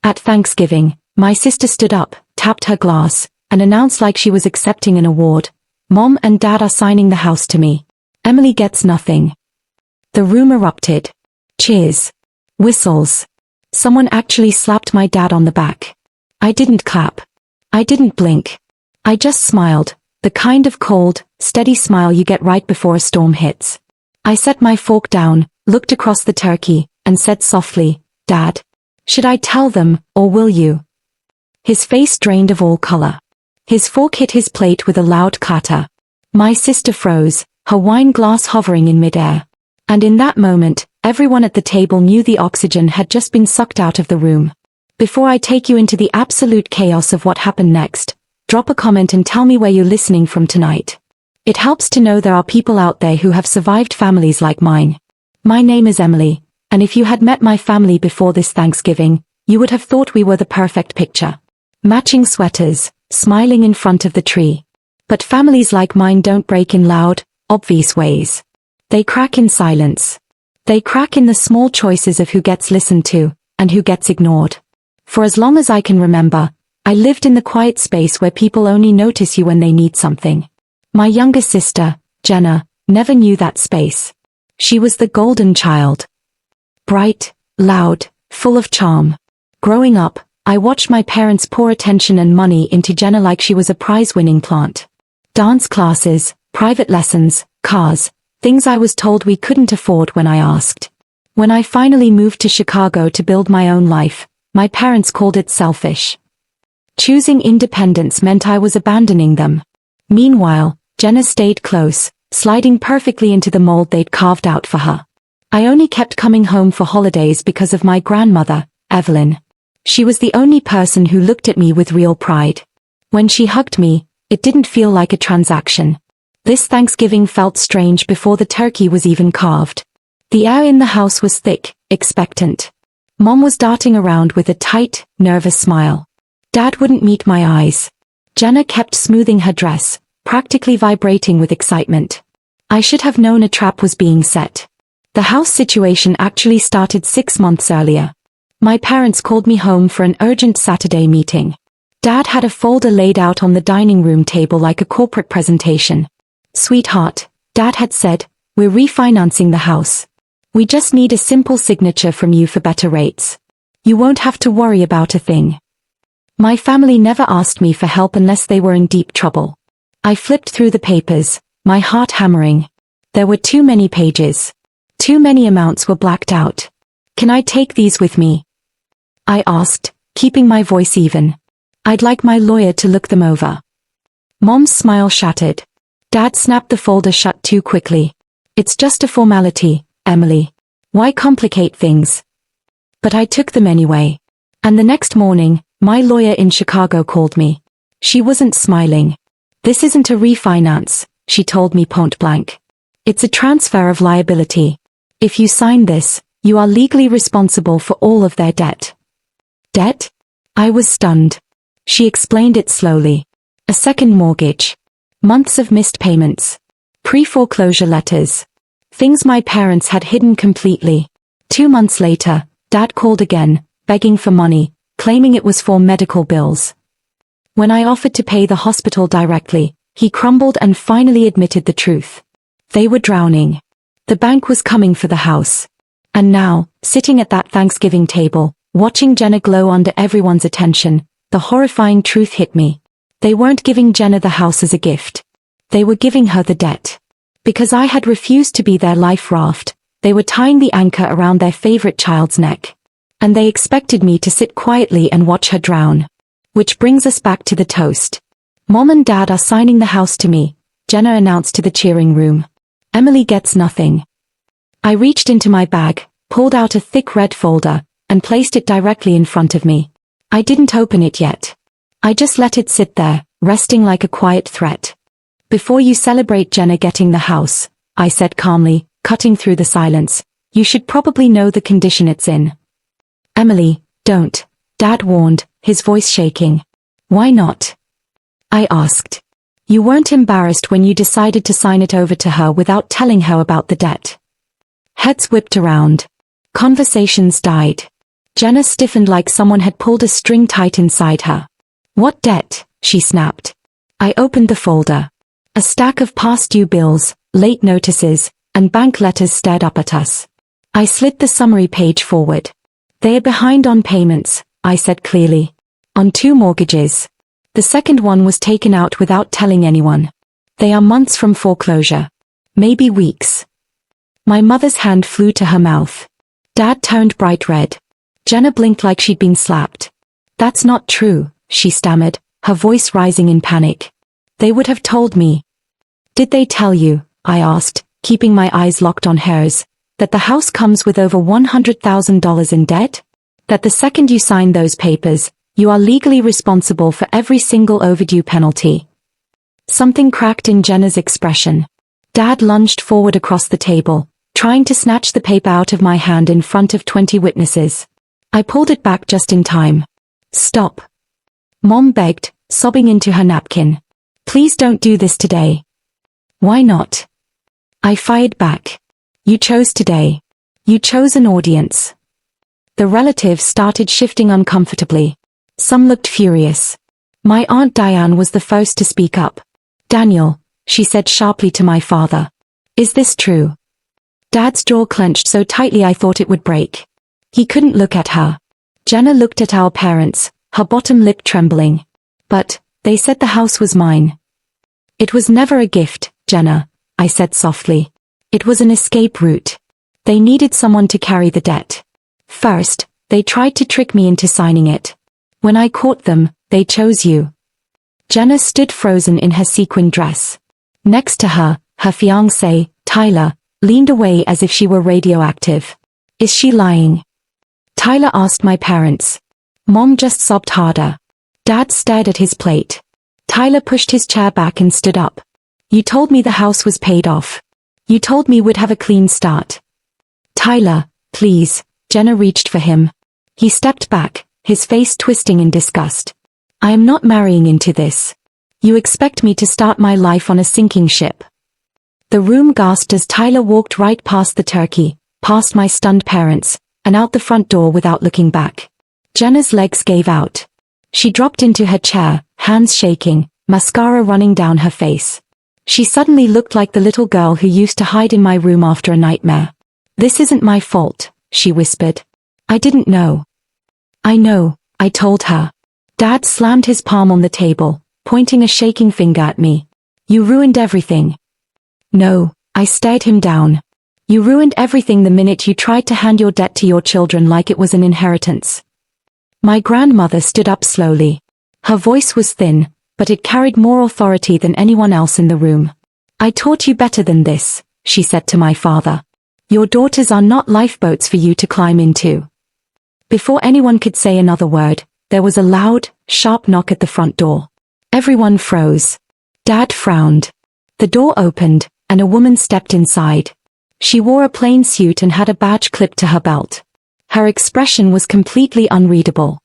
At Thanksgiving, my sister stood up, tapped her glass, and announced like she was accepting an award, "Mom and Dad are signing the house to me. Emily gets nothing." The room erupted. Cheers. Whistles. Someone actually slapped my dad on the back. I didn't clap. I didn't blink. I just smiled, the kind of cold, steady smile you get right before a storm hits. I set my fork down, looked across the turkey, and said softly, "Dad, should I tell them, or will you?" His face drained of all color. His fork hit his plate with a loud clatter. My sister froze, her wine glass hovering in midair. And in that moment, everyone at the table knew the oxygen had just been sucked out of the room. Before I take you into the absolute chaos of what happened next, drop a comment and tell me where you're listening from tonight. It helps to know there are people out there who have survived families like mine. My name is Emily, and if you had met my family before this Thanksgiving, you would have thought we were the perfect picture. Matching sweaters, smiling in front of the tree. But families like mine don't break in loud, obvious ways. They crack in silence. They crack in the small choices of who gets listened to, and who gets ignored. For as long as I can remember, I lived in the quiet space where people only notice you when they need something. My younger sister, Jenna, never knew that space. She was the golden child. Bright, loud, full of charm. Growing up, I watched my parents pour attention and money into Jenna like she was a prize-winning plant. Dance classes, private lessons, cars, things I was told we couldn't afford when I asked. When I finally moved to Chicago to build my own life, my parents called it selfish. Choosing independence meant I was abandoning them. Meanwhile, Jenna stayed close, sliding perfectly into the mold they'd carved out for her. I only kept coming home for holidays because of my grandmother, Evelyn. She was the only person who looked at me with real pride. When she hugged me, it didn't feel like a transaction. This Thanksgiving felt strange before the turkey was even carved. The air in the house was thick, expectant. Mom was darting around with a tight, nervous smile. Dad wouldn't meet my eyes. Jenna kept smoothing her dress, practically vibrating with excitement. I should have known a trap was being set. The house situation actually started 6 months earlier. My parents called me home for an urgent Saturday meeting. Dad had a folder laid out on the dining room table like a corporate presentation. "Sweetheart," Dad had said, "we're refinancing the house. We just need a simple signature from you for better rates. You won't have to worry about a thing." My family never asked me for help unless they were in deep trouble. I flipped through the papers, my heart hammering. There were too many pages. Too many amounts were blacked out. "Can I take these with me?" I asked, keeping my voice even. "I'd like my lawyer to look them over." Mom's smile shattered. Dad snapped the folder shut too quickly. "It's just a formality, Emily. Why complicate things?" But I took them anyway. And the next morning, my lawyer in Chicago called me. She wasn't smiling. "This isn't a refinance," she told me point blank. "It's a transfer of liability. If you sign this, you are legally responsible for all of their debt." Debt? I was stunned. She explained it slowly. A second mortgage. Months of missed payments. Pre-foreclosure letters. Things my parents had hidden completely. 2 months later, Dad called again, begging for money, claiming it was for medical bills. When I offered to pay the hospital directly, he crumbled and finally admitted the truth. They were drowning. The bank was coming for the house. And now, sitting at that Thanksgiving table, watching Jenna glow under everyone's attention, the horrifying truth hit me. They weren't giving Jenna the house as a gift. They were giving her the debt. Because I had refused to be their life raft, they were tying the anchor around their favorite child's neck. And they expected me to sit quietly and watch her drown. Which brings us back to the toast. "Mom and Dad are signing the house to me," Jenna announced to the cheering room. "Emily gets nothing." I reached into my bag, pulled out a thick red folder, and placed it directly in front of me. I didn't open it yet. I just let it sit there, resting like a quiet threat. "Before you celebrate Jenna getting the house," I said calmly, cutting through the silence, "you should probably know the condition it's in." "Emily, don't," Dad warned, his voice shaking. "Why not?" I asked. "You weren't embarrassed when you decided to sign it over to her without telling her about the debt." Heads whipped around. Conversations died. Jenna stiffened like someone had pulled a string tight inside her. What debt? She snapped. I opened the folder. A stack of past due bills, late notices, and bank letters stared up at us. I slid the summary page forward. They are behind on payments, I said clearly. On 2 mortgages. The second one was taken out without telling anyone. They are months from foreclosure. Maybe weeks. My mother's hand flew to her mouth. Dad turned bright red. Jenna blinked like she'd been slapped. That's not true, she stammered, her voice rising in panic. They would have told me. Did they tell you, I asked, keeping my eyes locked on hers, that the house comes with over $100,000 in debt? That the second you sign those papers, you are legally responsible for every single overdue penalty. Something cracked in Jenna's expression. Dad lunged forward across the table, trying to snatch the paper out of my hand in front of 20 witnesses. I pulled it back just in time. Stop. Mom begged, sobbing into her napkin. Please don't do this today. Why not? I fired back. You chose today. You chose an audience. The relatives started shifting uncomfortably. Some looked furious. My Aunt Diane was the first to speak up. Daniel, she said sharply to my father. Is this true? Dad's jaw clenched so tightly I thought it would break. He couldn't look at her. Jenna looked at our parents, her bottom lip trembling. But, they said the house was mine. It was never a gift, Jenna, I said softly. It was an escape route. They needed someone to carry the debt. First, they tried to trick me into signing it. When I caught them, they chose you. Jenna stood frozen in her sequin dress. Next to her, her fiancé, Tyler, leaned away as if she were radioactive. Is she lying? Tyler asked my parents. Mom just sobbed harder. Dad stared at his plate. Tyler pushed his chair back and stood up. You told me the house was paid off. You told me we'd have a clean start. Tyler, please, Jenna reached for him. He stepped back, his face twisting in disgust. I am not marrying into this. You expect me to start my life on a sinking ship. The room gasped as Tyler walked right past the turkey, past my stunned parents, and out the front door without looking back. Jenna's legs gave out. She dropped into her chair, hands shaking, mascara running down her face. She suddenly looked like the little girl who used to hide in my room after a nightmare. This isn't my fault, she whispered. I didn't know. I know, I told her. Dad slammed his palm on the table, pointing a shaking finger at me. You ruined everything. No, I stared him down. You ruined everything the minute you tried to hand your debt to your children like it was an inheritance. My grandmother stood up slowly. Her voice was thin, but it carried more authority than anyone else in the room. I taught you better than this, she said to my father. Your daughters are not lifeboats for you to climb into. Before anyone could say another word, there was a loud, sharp knock at the front door. Everyone froze. Dad frowned. The door opened, and a woman stepped inside. She wore a plain suit and had a badge clipped to her belt. Her expression was completely unreadable.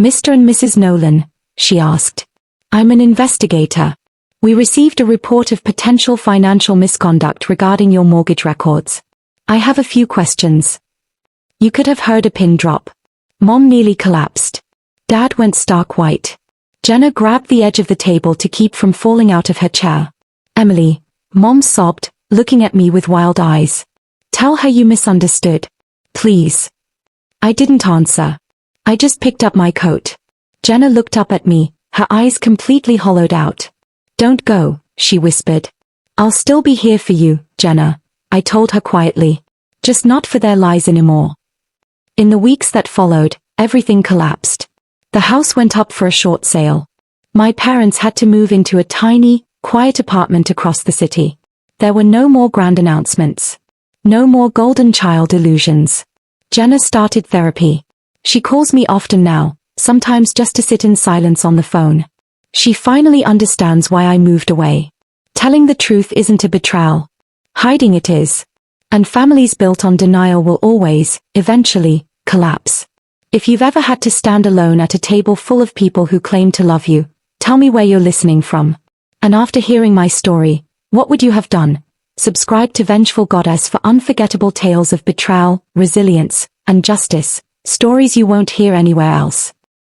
Mr. and Mrs. Nolan, she asked. I'm an investigator. We received a report of potential financial misconduct regarding your mortgage records. I have a few questions. You could have heard a pin drop. Mom nearly collapsed. Dad went stark white. Jenna grabbed the edge of the table to keep from falling out of her chair. Emily, Mom sobbed, looking at me with wild eyes. Tell her you misunderstood. Please. I didn't answer. I just picked up my coat. Jenna looked up at me, her eyes completely hollowed out. Don't go, she whispered. I'll still be here for you, Jenna, I told her quietly. Just not for their lies anymore. In the weeks that followed, everything collapsed. The house went up for a short sale. My parents had to move into a tiny, quiet apartment across the city. There were no more grand announcements. No more golden child illusions. Jenna started therapy. She calls me often now, sometimes just to sit in silence on the phone. She finally understands why I moved away. Telling the truth isn't a betrayal. Hiding it is. And families built on denial will always, eventually, collapse. If you've ever had to stand alone at a table full of people who claim to love you, tell me where you're listening from. And after hearing my story, what would you have done? Subscribe to Vengeful Goddess for unforgettable tales of betrayal, resilience, and justice. Stories you won't hear anywhere else.